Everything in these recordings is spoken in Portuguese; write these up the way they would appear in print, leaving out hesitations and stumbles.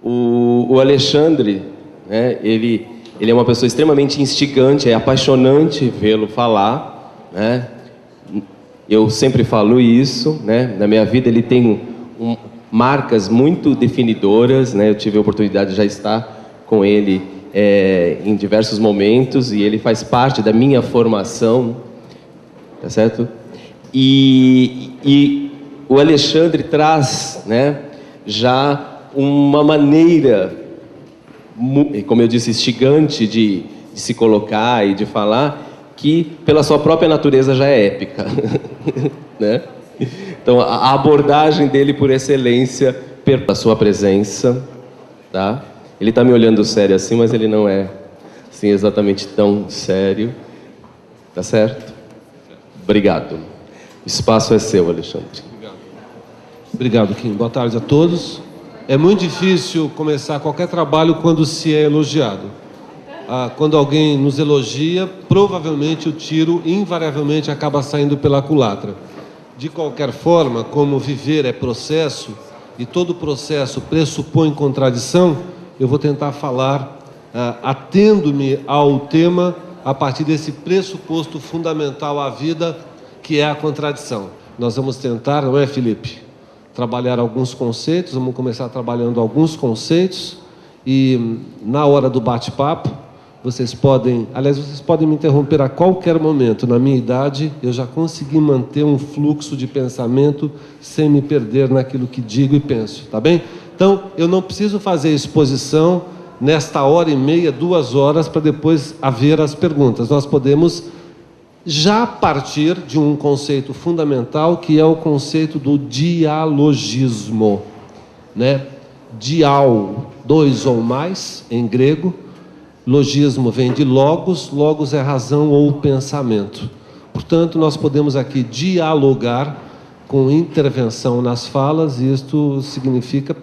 O Alexandre, né, ele é uma pessoa extremamente instigante, é apaixonante vê-lo falar, né? Eu sempre falo isso, né? Na minha vida ele tem marcas muito definidoras, né? Eu tive a oportunidade de já estar com ele em diversos momentos e ele faz parte da minha formação, tá certo? E o Alexandre traz, né, já uma maneira, como eu disse, instigante de se colocar e de falar, que pela sua própria natureza já é épica. Né? Então, a abordagem dele por excelência, pela sua presença, tá? Ele está me olhando sério assim, mas ele não é assim, exatamente tão sério. Tá certo? Obrigado. O espaço é seu, Alexandre. Obrigado, Kim. Boa tarde a todos. É muito difícil começar qualquer trabalho quando se é elogiado. Quando alguém nos elogia, provavelmente o tiro invariavelmente acaba saindo pela culatra. De qualquer forma, como viver é processo e todo processo pressupõe contradição, eu vou tentar falar atendo-me ao tema a partir desse pressuposto fundamental à vida, que é a contradição. Nós vamos tentar, não é, Felipe? Trabalhar alguns conceitos, vamos começar trabalhando alguns conceitos e na hora do bate-papo vocês podem me interromper a qualquer momento. Na minha idade eu já consegui manter um fluxo de pensamento sem me perder naquilo que digo e penso, tá bem? Então eu não preciso fazer exposição nesta hora e meia, 2 horas para depois haver as perguntas. Nós podemos já partir de um conceito fundamental, que é o conceito do dialogismo, né? Dial, 2 ou mais, em grego. Logismo vem de logos, logos é razão ou pensamento. Portanto, nós podemos aqui dialogar com intervenção nas falas, e isto significa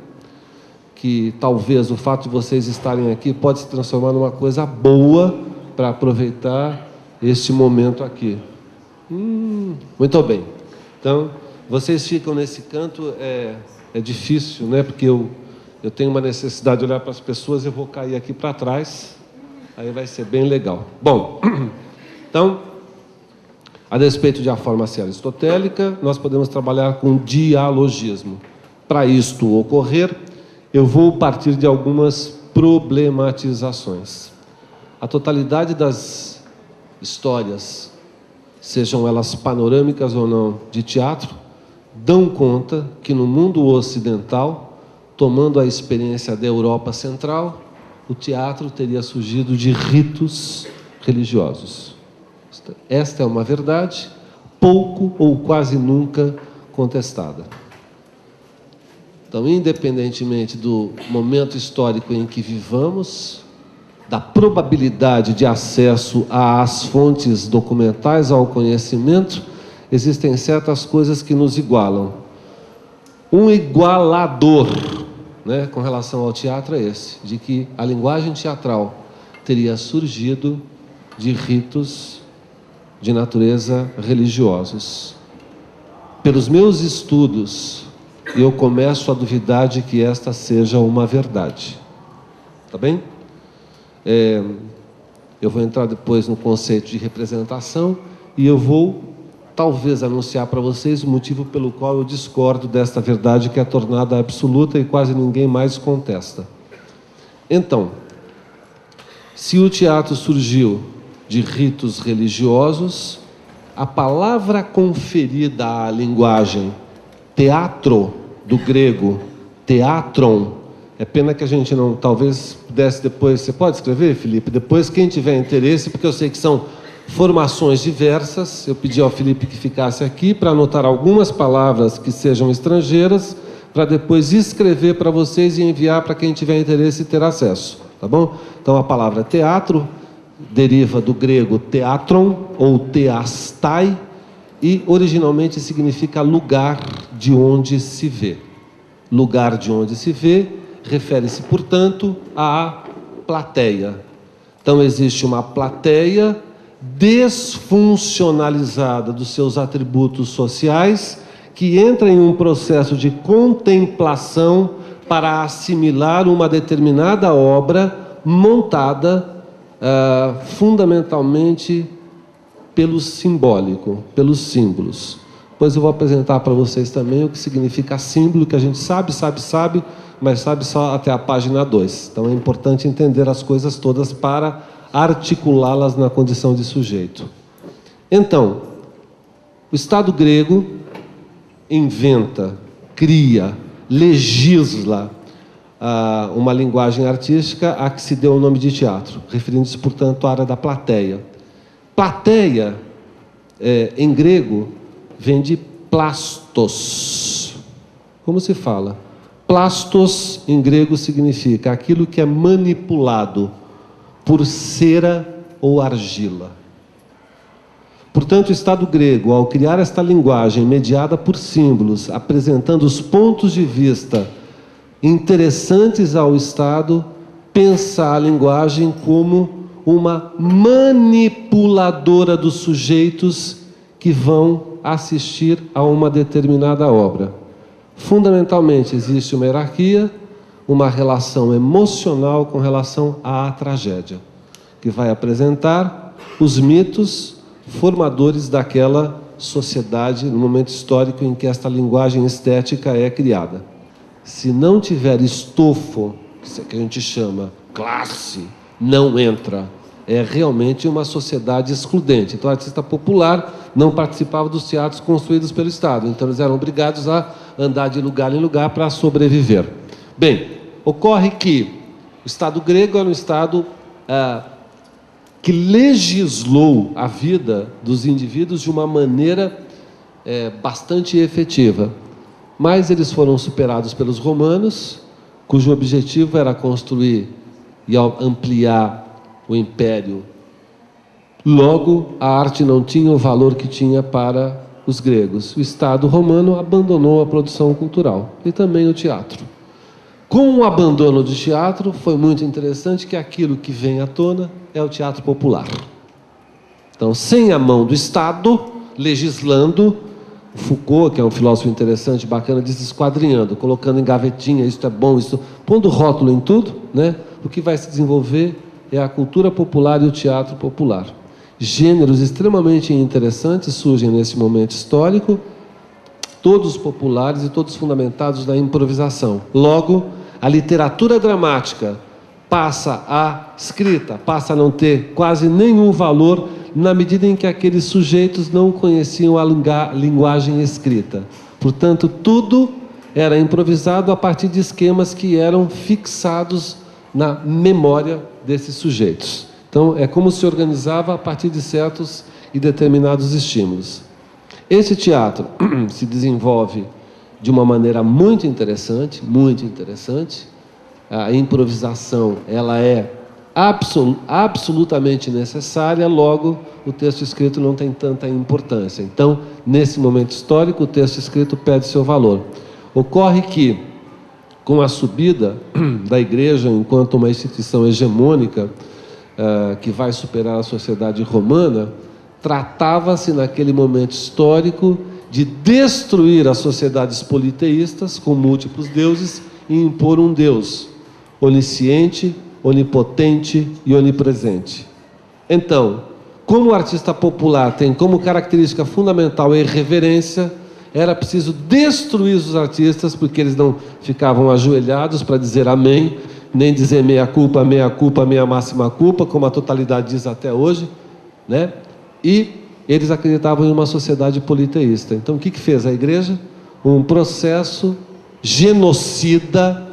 que talvez o fato de vocês estarem aqui pode se transformar numa coisa boa para aproveitar este momento aqui. Muito bem. Então, vocês ficam nesse canto, é difícil, né? Porque eu tenho uma necessidade de olhar para as pessoas, eu vou cair aqui para trás, aí vai ser bem legal. Bom, então, a despeito de a forma ser aristotélica, nós podemos trabalhar com dialogismo. Para isto ocorrer, eu vou partir de algumas problematizações. A totalidade das histórias, sejam elas panorâmicas ou não, de teatro, dão conta que no mundo ocidental, tomando a experiência da Europa Central, o teatro teria surgido de ritos religiosos. Esta é uma verdade pouco ou quase nunca contestada. Então, independentemente do momento histórico em que vivamos, da probabilidade de acesso às fontes documentais, ao conhecimento, existem certas coisas que nos igualam. Um igualador, né, com relação ao teatro é esse, de que a linguagem teatral teria surgido de ritos de natureza religiosos. Pelos meus estudos, eu começo a duvidar de que esta seja uma verdade. Tá bem? Eu vou entrar depois no conceito de representação e eu vou, talvez, anunciar para vocês o motivo pelo qual eu discordo desta verdade que é tornada absoluta e quase ninguém mais contesta. Então, se o teatro surgiu de ritos religiosos, a palavra conferida à linguagem teatro, do grego teatron, é pena que a gente não, talvez pudesse depois, você pode escrever, Felipe? Depois, quem tiver interesse, porque eu sei que são formações diversas, eu pedi ao Felipe que ficasse aqui para anotar algumas palavras que sejam estrangeiras, para depois escrever para vocês e enviar para quem tiver interesse e ter acesso, tá bom? Então, a palavra teatro deriva do grego teatron ou teastai e originalmente significa lugar de onde se vê. Lugar de onde se vê refere-se, portanto, à plateia. Então, existe uma plateia desfuncionalizada dos seus atributos sociais que entra em um processo de contemplação para assimilar uma determinada obra montada fundamentalmente pelo simbólico, pelos símbolos. Depois eu vou apresentar para vocês também o que significa símbolo, que a gente sabe, mas sabe só até a página 2. Então é importante entender as coisas todas para articulá-las na condição de sujeito. Então, o Estado grego inventa, cria, legisla uma linguagem artística a que se deu o nome de teatro, referindo-se, portanto, à área da plateia. Plateia, em grego, vem de plastos. Como se fala? Plastos, em grego, significa aquilo que é manipulado por cera ou argila. Portanto, o Estado grego, ao criar esta linguagem mediada por símbolos, apresentando os pontos de vista interessantes ao Estado, pensa a linguagem como uma manipuladora dos sujeitos que vão assistir a uma determinada obra. Fundamentalmente, existe uma hierarquia, uma relação emocional com relação à tragédia, que vai apresentar os mitos formadores daquela sociedade no momento histórico em que esta linguagem estética é criada. Se não tiver estofo, que a gente chama classe, não entra. É realmente uma sociedade excludente. Então, o artista popular não participava dos teatros construídos pelo Estado. Então, eles eram obrigados a andar de lugar em lugar para sobreviver. Bem, ocorre que o Estado grego era um Estado que legislou a vida dos indivíduos de uma maneira bastante efetiva. Mas eles foram superados pelos romanos, cujo objetivo era construir e ampliar o império. Logo, a arte não tinha o valor que tinha para os gregos. O Estado romano abandonou a produção cultural e também o teatro. Com o abandono do teatro, foi muito interessante que aquilo que vem à tona é o teatro popular. Então, sem a mão do Estado, legislando, Foucault, que é um filósofo interessante, bacana, diz esquadrinhando, colocando em gavetinha, isso é bom, isso, pondo rótulo em tudo, né? O que vai se desenvolver é a cultura popular e o teatro popular. Gêneros extremamente interessantes surgem nesse momento histórico, todos populares e todos fundamentados na improvisação. Logo, a literatura dramática passa a escrita, passa a não ter quase nenhum valor na medida em que aqueles sujeitos não conheciam a linguagem escrita. Portanto, tudo era improvisado a partir de esquemas que eram fixados na memória desses sujeitos. Então, é como se organizava a partir de certos e determinados estímulos. Esse teatro se desenvolve de uma maneira muito interessante, muito interessante. A improvisação, ela é absolutamente necessária, logo, o texto escrito não tem tanta importância. Então, nesse momento histórico, o texto escrito perde seu valor. Ocorre que, com a subida da Igreja enquanto uma instituição hegemônica que vai superar a sociedade romana, tratava-se naquele momento histórico de destruir as sociedades politeístas com múltiplos deuses e impor um Deus onisciente, onipotente e onipresente. Então, como o artista popular tem como característica fundamental a irreverência, era preciso destruir os artistas, porque eles não ficavam ajoelhados para dizer amém, nem dizer meia culpa, meia máxima culpa, como a totalidade diz até hoje, né? E eles acreditavam em uma sociedade politeísta. Então, o que fez a Igreja? Um processo genocida,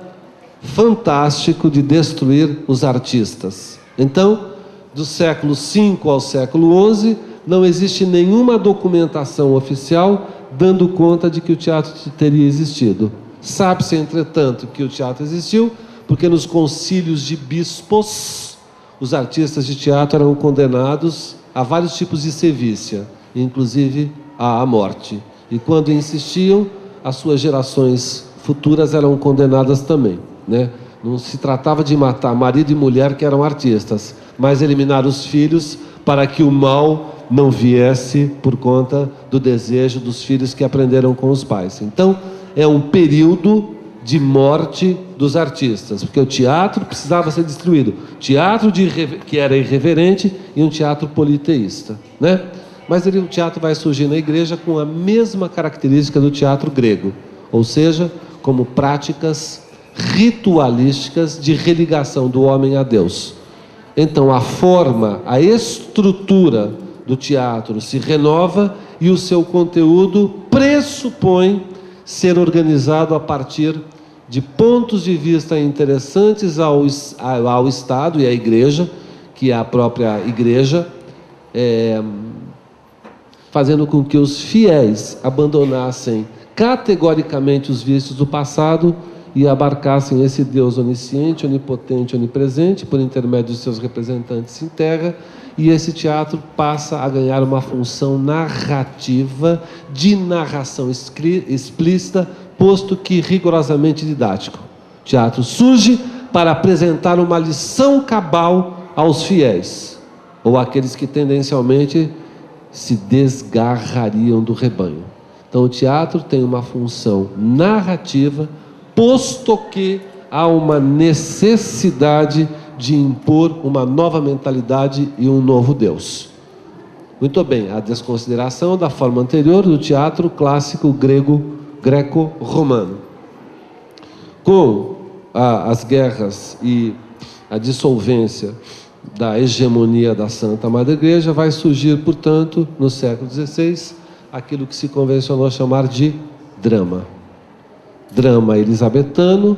fantástico, de destruir os artistas. Então, do século V ao século XI, não existe nenhuma documentação oficial dando conta de que o teatro teria existido. Sabe-se, entretanto, que o teatro existiu, porque nos concílios de bispos, os artistas de teatro eram condenados a vários tipos de sevícia, inclusive à morte. E quando insistiam, as suas gerações futuras eram condenadas também, né? Não se tratava de matar marido e mulher que eram artistas, mas eliminar os filhos para que o mal não viesse por conta do desejo dos filhos que aprenderam com os pais. Então, é um período de morte dos artistas, porque o teatro precisava ser destruído. Teatro que era irreverente e um teatro politeísta, né? Mas o teatro vai surgir na igreja com a mesma característica do teatro grego, ou seja, como práticas ritualísticas de religação do homem a Deus. Então a forma, a estrutura do teatro se renova e o seu conteúdo pressupõe ser organizado a partir de pontos de vista interessantes ao Estado e à igreja, que é a própria igreja, fazendo com que os fiéis abandonassem categoricamente os vícios do passado e abarcassem esse Deus onisciente, onipotente, onipresente, por intermédio de seus representantes em terra, e esse teatro passa a ganhar uma função narrativa, de narração explícita, posto que rigorosamente didático. O teatro surge para apresentar uma lição cabal aos fiéis, ou àqueles que tendencialmente se desgarrariam do rebanho. Então o teatro tem uma função narrativa, posto que há uma necessidade de impor uma nova mentalidade e um novo Deus. Muito bem, a desconsideração da forma anterior do teatro clássico greco-romano. Com as guerras e a dissolvência da hegemonia da Santa Madre Igreja, vai surgir, portanto, no século XVI, aquilo que se convencionou chamar de drama. Drama elisabetano,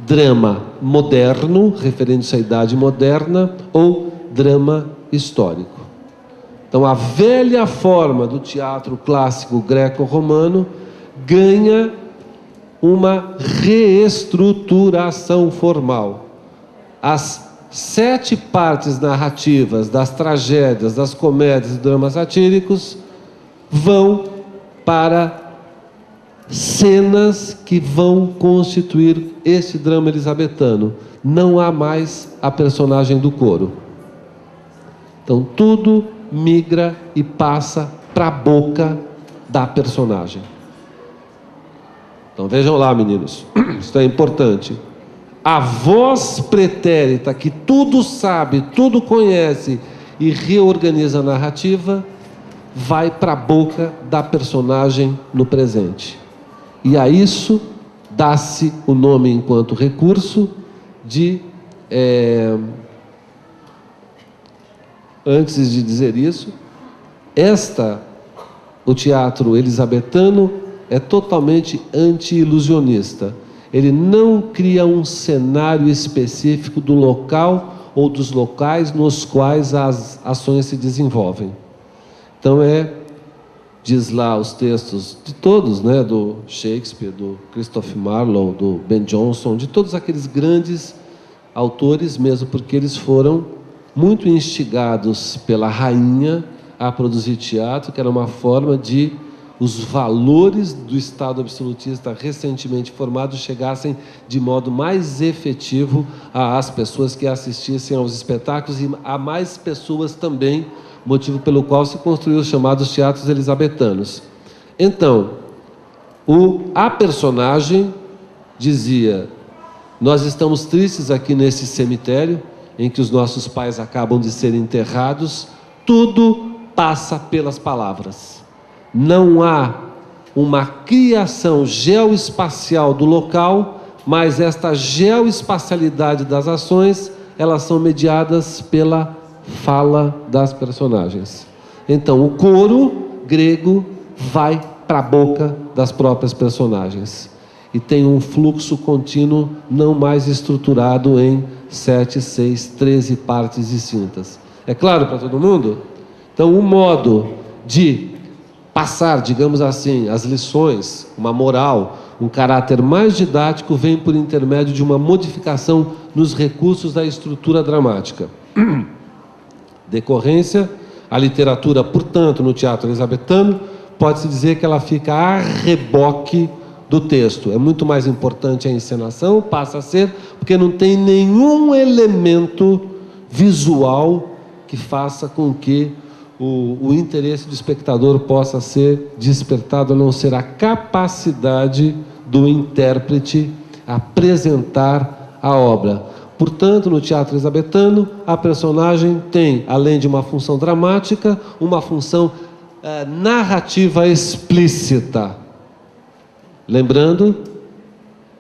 drama moderno, referente-se à idade moderna, ou drama histórico. Então, a velha forma do teatro clássico greco-romano ganha uma reestruturação formal. As 7 partes narrativas das tragédias, das comédias e dramas satíricos vão para cenas que vão constituir esse drama elisabetano. Não há mais a personagem do coro. Então tudo migra e passa para a boca da personagem. Então vejam lá, meninos, isso é importante. A voz pretérita que tudo sabe, tudo conhece e reorganiza a narrativa, vai para a boca da personagem no presente. E a isso dá-se o nome, enquanto recurso, de... Antes de dizer isso, o teatro elisabetano é totalmente anti-ilusionista. Ele não cria um cenário específico do local ou dos locais nos quais as ações se desenvolvem. Então diz lá os textos de todos, né, do Shakespeare, do Christopher Marlowe, do Ben Jonson, de todos aqueles grandes autores, mesmo porque eles foram muito instigados pela rainha a produzir teatro, que era uma forma de os valores do Estado absolutista recentemente formado chegassem de modo mais efetivo às pessoas que assistissem aos espetáculos e a mais pessoas também, motivo pelo qual se construiu os chamados teatros elisabetanos. Então, a personagem dizia: nós estamos tristes aqui nesse cemitério em que os nossos pais acabam de ser enterrados, tudo passa pelas palavras. Não há uma criação geoespacial do local, mas esta geoespacialidade das ações, elas são mediadas pela fala das personagens. Então, o coro grego vai para a boca das próprias personagens e tem um fluxo contínuo não mais estruturado em 7, 6, 13 partes distintas. É claro para todo mundo? Então, o modo de passar, digamos assim, as lições, uma moral, um caráter mais didático, vem por intermédio de uma modificação nos recursos da estrutura dramática. Decorrência, a literatura, portanto, no teatro elisabetano, pode-se dizer que ela fica a reboque do texto. É muito mais importante a encenação, passa a ser, porque não tem nenhum elemento visual que faça com que o interesse do espectador possa ser despertado, a não ser a capacidade do intérprete apresentar a obra. Portanto, no teatro elisabetano, a personagem tem, além de uma função dramática, uma função narrativa explícita. Lembrando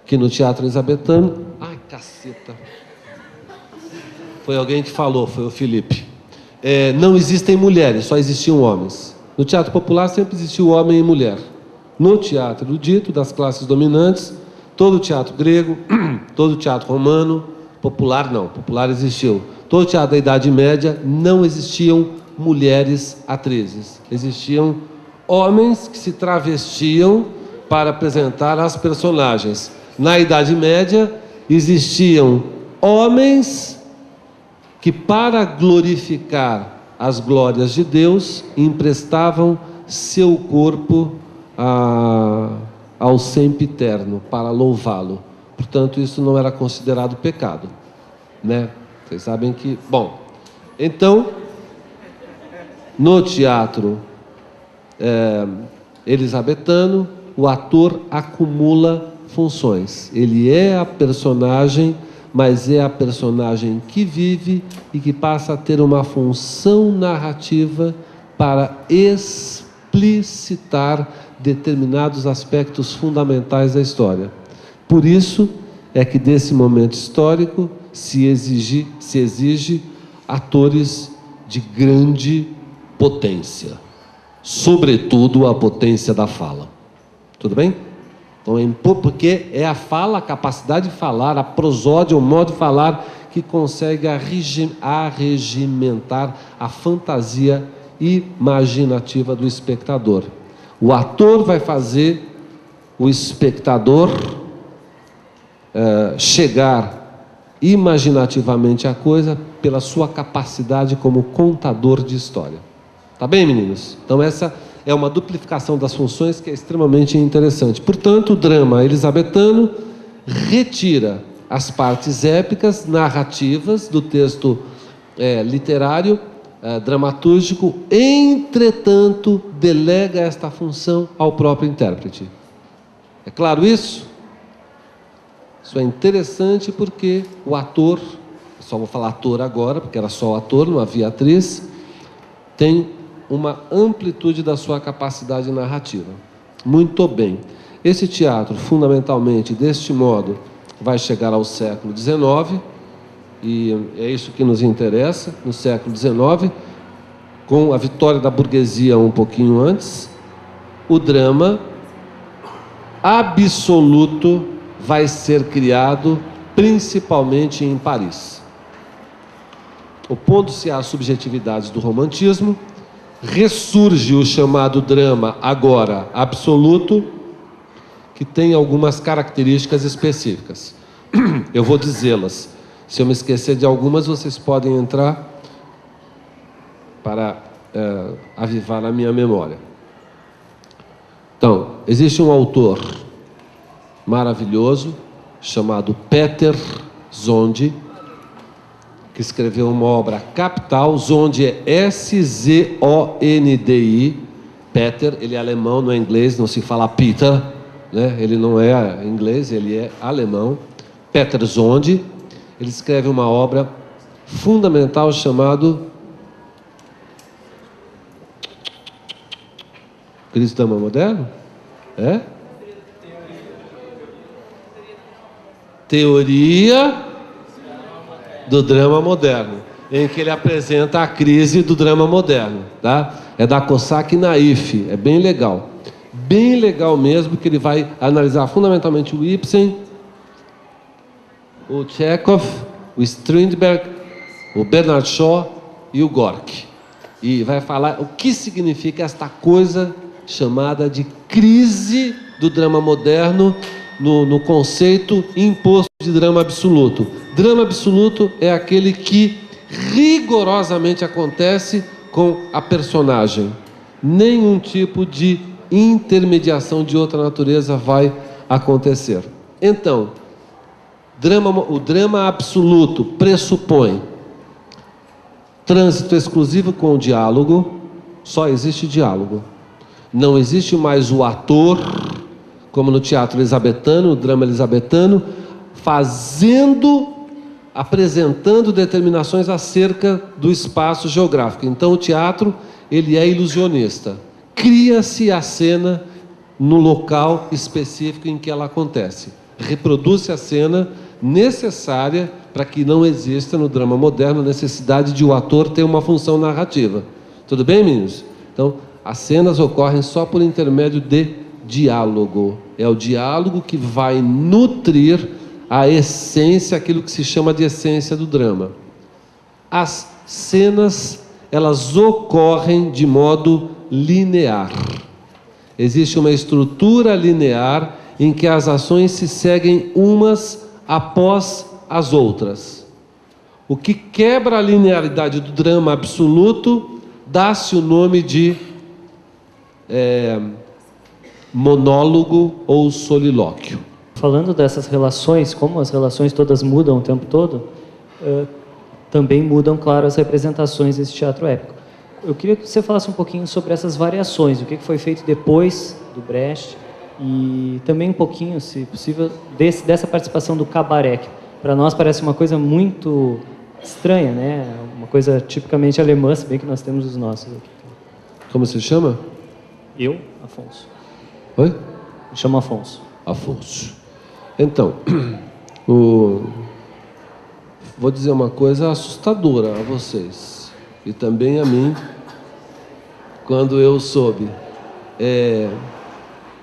que no teatro elisabetano... Ai, caceta! Foi alguém que falou, foi o Felipe. Não existem mulheres, só existiam homens. No teatro popular sempre existiu homem e mulher. No teatro erudito, das classes dominantes, todo o teatro grego, todo o teatro romano, popular não, popular existiu. Todo o teatro da Idade Média não existiam mulheres atrizes. Existiam homens que se travestiam para apresentar as personagens. Na Idade Média existiam homens que, para glorificar as glórias de Deus, emprestavam seu corpo ao sempiterno para louvá-lo. Portanto, isso não era considerado pecado, né? Vocês sabem que... Bom, então, no teatro elisabetano, o ator acumula funções. Ele é a personagem, mas é a personagem que vive e que passa a ter uma função narrativa para explicitar determinados aspectos fundamentais da história. Por isso é que desse momento histórico se exige atores de grande potência, sobretudo a potência da fala. Tudo bem? Então, porque é a fala, a capacidade de falar, a prosódia, o modo de falar que consegue arregimentar a fantasia imaginativa do espectador. O ator vai fazer o espectador chegar imaginativamente à coisa pela sua capacidade como contador de história. Tá bem, meninos? Então essa é uma duplicação das funções que é extremamente interessante. Portanto, o drama elisabetano retira as partes épicas, narrativas do texto literário, dramatúrgico, entretanto, delega esta função ao próprio intérprete. É claro isso? Isso é interessante porque o ator, só vou falar ator agora, porque era só o ator, não havia atriz, tem uma amplitude da sua capacidade narrativa. Muito bem. Esse teatro, fundamentalmente, deste modo, vai chegar ao século XIX, e é isso que nos interessa, no século XIX, com a vitória da burguesia um pouquinho antes, o drama absoluto vai ser criado principalmente em Paris. Opondo-se às subjetividades do romantismo, ressurge o chamado drama agora absoluto, que tem algumas características específicas. Eu vou dizê-las. Se eu me esquecer de algumas, vocês podem entrar para avivar a minha memória. Então, existe um autor maravilhoso chamado Peter Zonde, que escreveu uma obra capital. Zonde é S-Z-O-N-D-I. Peter, ele é alemão, não é inglês, não se fala Peter, né? Ele não é inglês, ele é alemão. Peter Zonde, ele escreve uma obra fundamental chamado Cristo Drama Moderno? Teoria do drama moderno, em que ele apresenta a crise do drama moderno, tá? É da Cossack Naif, é bem legal mesmo, que ele vai analisar fundamentalmente o Ibsen, o Chekhov, o Strindberg, o Bernard Shaw e o Gorky, e vai falar o que significa esta coisa chamada de crise do drama moderno no conceito imposto de drama absoluto. Drama absoluto é aquele que rigorosamente acontece com a personagem. Nenhum tipo de intermediação de outra natureza vai acontecer. Então, o drama absoluto pressupõe trânsito exclusivo com o diálogo. Só existe diálogo. Não existe mais o ator como no teatro elisabetano, o drama elisabetano, apresentando determinações acerca do espaço geográfico. Então o teatro, ele é ilusionista. Cria-se a cena no local específico em que ela acontece. Reproduz-se a cena necessária para que não exista no drama moderno a necessidade de o ator ter uma função narrativa. Tudo bem, meninos? Então, as cenas ocorrem só por intermédio de diálogo. É o diálogo que vai nutrir a essência, aquilo que se chama de essência do drama. As cenas, elas ocorrem de modo linear. Existe uma estrutura linear em que as ações se seguem umas após as outras. O que quebra a linearidade do drama absoluto dá-se o nome de monólogo ou solilóquio. Falando dessas relações, como as relações todas mudam o tempo todo, também mudam, claro, as representações desse teatro épico. Eu queria que você falasse um pouquinho sobre essas variações, o que foi feito depois do Brecht, e também um pouquinho, se possível, dessa participação do cabaré, que para nós parece uma coisa muito estranha, né? Uma coisa tipicamente alemã, se bem que nós temos os nossos aqui. Como se chama? Eu, Afonso. Oi? Me chamo Afonso. Afonso. Então, vou dizer uma coisa assustadora a vocês e também a mim, quando eu soube.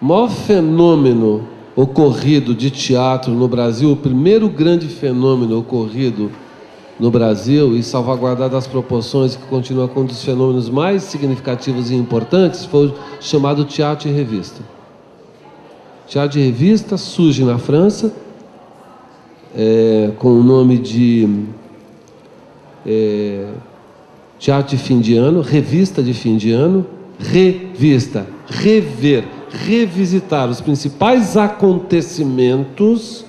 O maior fenômeno ocorrido de teatro no Brasil, o primeiro grande fenômeno ocorrido no Brasil e salvaguardado as proporções que continua com um dos fenômenos mais significativos e importantes, foi o chamado teatro de revista. Teatro de revista surge na França com o nome de teatro de fim de ano, revista de fim de ano, revista, revisitar os principais acontecimentos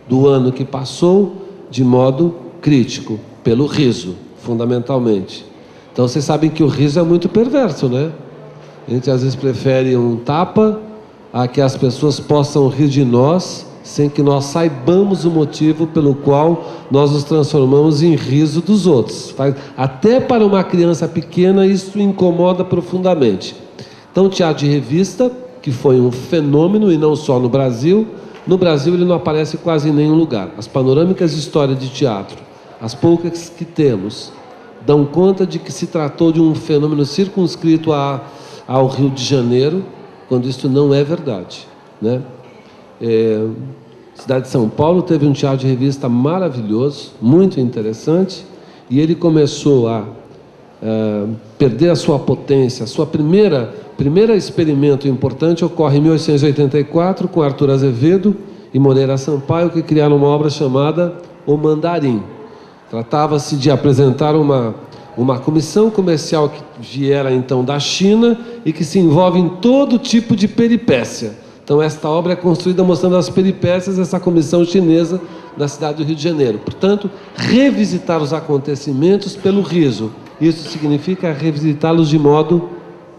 do ano que passou de modo crítico, pelo riso, fundamentalmente. Então vocês sabem que o riso é muito perverso, né? A gente às vezes prefere um tapa a que as pessoas possam rir de nós sem que nós saibamos o motivo pelo qual nós nos transformamos em riso dos outros. Até para uma criança pequena isso incomoda profundamente. Então o teatro de revista, que foi um fenômeno e não só no Brasil ele não aparece quase em nenhum lugar. As panorâmicas de história de teatro, as poucas que temos, dão conta de que se tratou de um fenômeno circunscrito ao Rio de Janeiro, quando isso não é verdade, né? Cidade de São Paulo teve um teatro de revista maravilhoso, muito interessante, e ele começou a perder a sua potência. A sua primeira experimento importante ocorre em 1884 com Arthur Azevedo e Moreira Sampaio, que criaram uma obra chamada O Mandarim. Tratava-se de apresentar uma comissão comercial que viera então da China e que se envolve em todo tipo de peripécia. Então esta obra é construída mostrando as peripécias dessa comissão chinesa na cidade do Rio de Janeiro. Portanto, revisitar os acontecimentos pelo riso. Isso significa revisitá-los de modo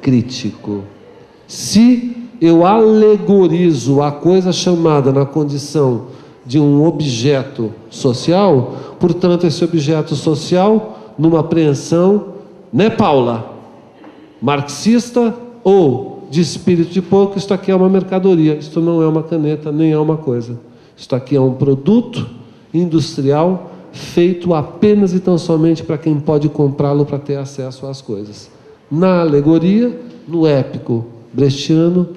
crítico. Se eu alegorizo a coisa chamada na condição de um objeto social, portanto esse objeto social, numa apreensão, né, Paula? Marxista ou de espírito de pouco, isto aqui é uma mercadoria, isto não é uma caneta, nem é uma coisa. Isto aqui é um produto industrial feito apenas e tão somente para quem pode comprá-lo para ter acesso às coisas. Na alegoria, no épico brechtiano,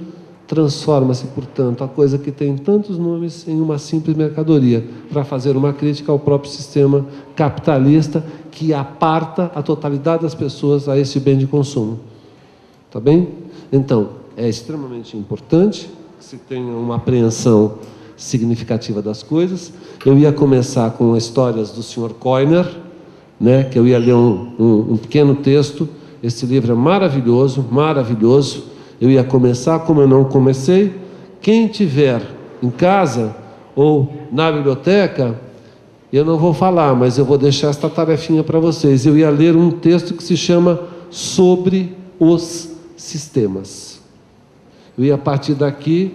transforma-se, portanto, a coisa que tem tantos nomes em uma simples mercadoria, para fazer uma crítica ao próprio sistema capitalista que aparta a totalidade das pessoas a esse bem de consumo. Tá bem? Então, é extremamente importante que se tenha uma apreensão significativa das coisas. Eu ia começar com histórias do Sr. Koiner, né, que eu ia ler um pequeno texto. Esse livro é maravilhoso, maravilhoso. Eu ia começar, como eu não comecei. Quem tiver em casa ou na biblioteca, eu não vou falar, mas eu vou deixar esta tarefinha para vocês. Eu ia ler um texto que se chama Sobre os Sistemas. Eu ia, a partir daqui,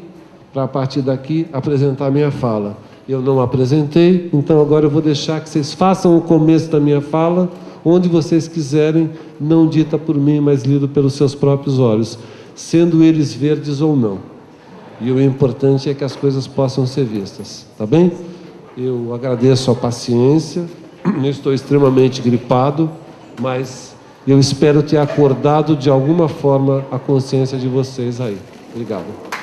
para a partir daqui apresentar a minha fala. Eu não apresentei, então agora eu vou deixar que vocês façam o começo da minha fala, onde vocês quiserem, não dita por mim, mas lido pelos seus próprios olhos, sendo eles verdes ou não. E o importante é que as coisas possam ser vistas, tá bem? Eu agradeço a paciência, eu estou extremamente gripado, mas eu espero ter acordado de alguma forma a consciência de vocês aí. Obrigado.